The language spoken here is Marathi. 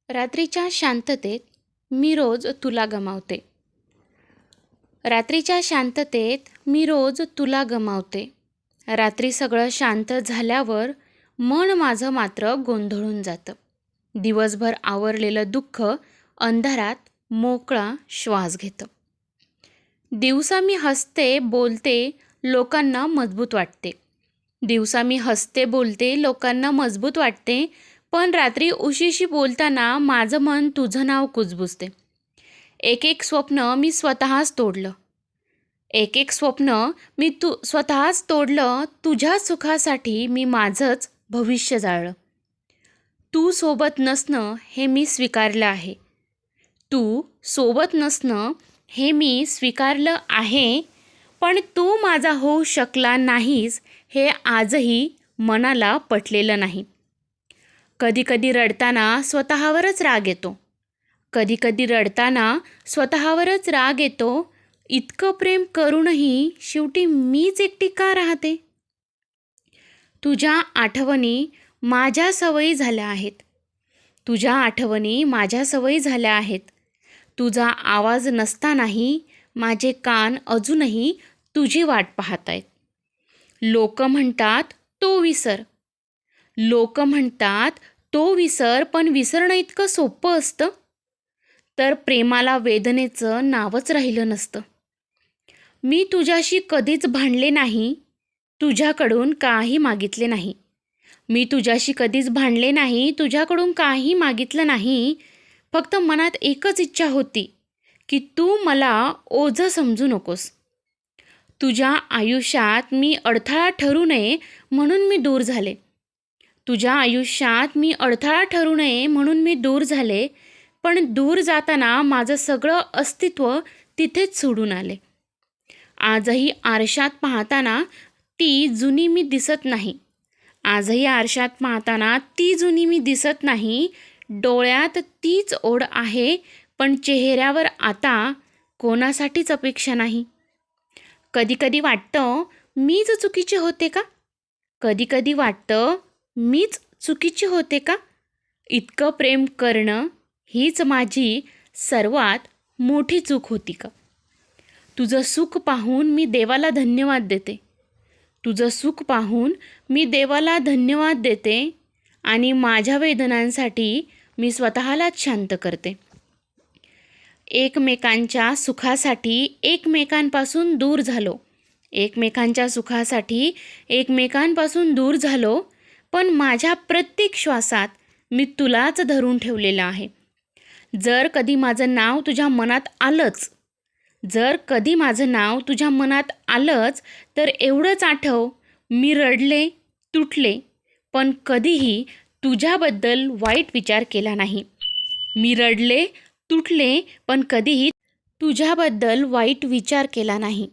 रात्रीच्या शांततेत मी रोज तुला गमावते. रात्रीच्या शांततेत मी रोज तुला गमावते. रात्री सगळं शांत झाल्यावर मन माझं मात्र गोंधळून जातं. दिवसभर आवरलेलं दुःख अंधारात मोकळा श्वास घेतं. दिवसा मी हसते बोलते, लोकांना मजबूत वाटते. दिवसा मी हसते बोलते, लोकांना मजबूत वाटते, पण रात्री उशीशी बोलताना माझं मन तुझं नाव कुजबुजते. एक एक स्वप्न मी स्वतःच तोडलं. एक एक स्वप्न मी स्वतःच तोडलं. तुझ्या सुखासाठी मी माझंच भविष्य जाळलं. तू सोबत नसणं हे मी स्वीकारलं आहे. तू सोबत नसणं हे मी स्वीकारलं आहे, पण तू माझा होऊ शकला नाहीस हे आजही मनाला पटलेलं नाही. कधी कधी रडताना स्वतःवरच राग येतो. कधी कधी रडताना स्वतःवरच राग येतो. इतकं प्रेम करूनही शेवटी मीच एकटी का राहते? तुझ्या आठवणी माझ्या सवयी झाल्या आहेत. तुझ्या आठवणी माझ्या सवयी झाल्या आहेत. तुझा आवाज नसतानाही माझे कान अजूनही तुझी वाट पाहत आहेत. लोक म्हणतात तो विसर. लोक म्हणतात तो विसर, पण विसरणं इतकं सोपं असतं तर प्रेमाला वेदनेचं नावच राहिलं नसतं. मी तुझ्याशी कधीच भांडले नाही, तुझ्याकडून काही मागितले नाही. मी तुझ्याशी कधीच भांडले नाही, तुझ्याकडून काही मागितलं नाही. फक्त मनात एकच इच्छा होती की तू मला ओझं समजू नकोस. तुझ्या आयुष्यात मी अडथळा ठरू नये म्हणून मी दूर झाले. तुझ्या आयुष्यात मी अडथळा ठरू नये म्हणून मी दूर झाले, पण दूर जाताना माझं सगळं अस्तित्व तिथेच सोडून आले. आजही आरशात पाहताना ती जुनी मी दिसत नाही. आजही आरशात पाहताना ती जुनी मी दिसत नाही. डोळ्यात तीच ओढ आहे, पण चेहऱ्यावर आता कोणासाठीच अपेक्षा नाही. कधी कधी वाटतं मीच चुकीचे होते का? कधी कधी वाटतं मीच चुकीची होते का? इतकं प्रेम करणं हीच माझी सर्वात मोठी चूक होती का? तुझं सुख पाहून मी देवाला धन्यवाद देते. तुझं सुख पाहून मी देवाला धन्यवाद देते आणि माझ्या वेदनांसाठी मी स्वतःलाच शांत करते. एकमेकांच्या सुखासाठी एकमेकांपासून दूर झालो. एकमेकांच्या सुखासाठी एकमेकांपासून दूर झालो, पण माझ्या प्रत्येक श्वासात मी तुलाच धरून ठेवलेलं आहे. जर कधी माझं नाव तुझ्या मनात आलंच, जर कधी माझं नाव तुझ्या मनात आलंच, तर एवढंच आठव, मी रडले, तुटले, पण कधीही तुझ्याबद्दल वाईट विचार केला नाही. मी रडले, तुटले, पण कधीही तुझ्याबद्दल वाईट विचार केला नाही.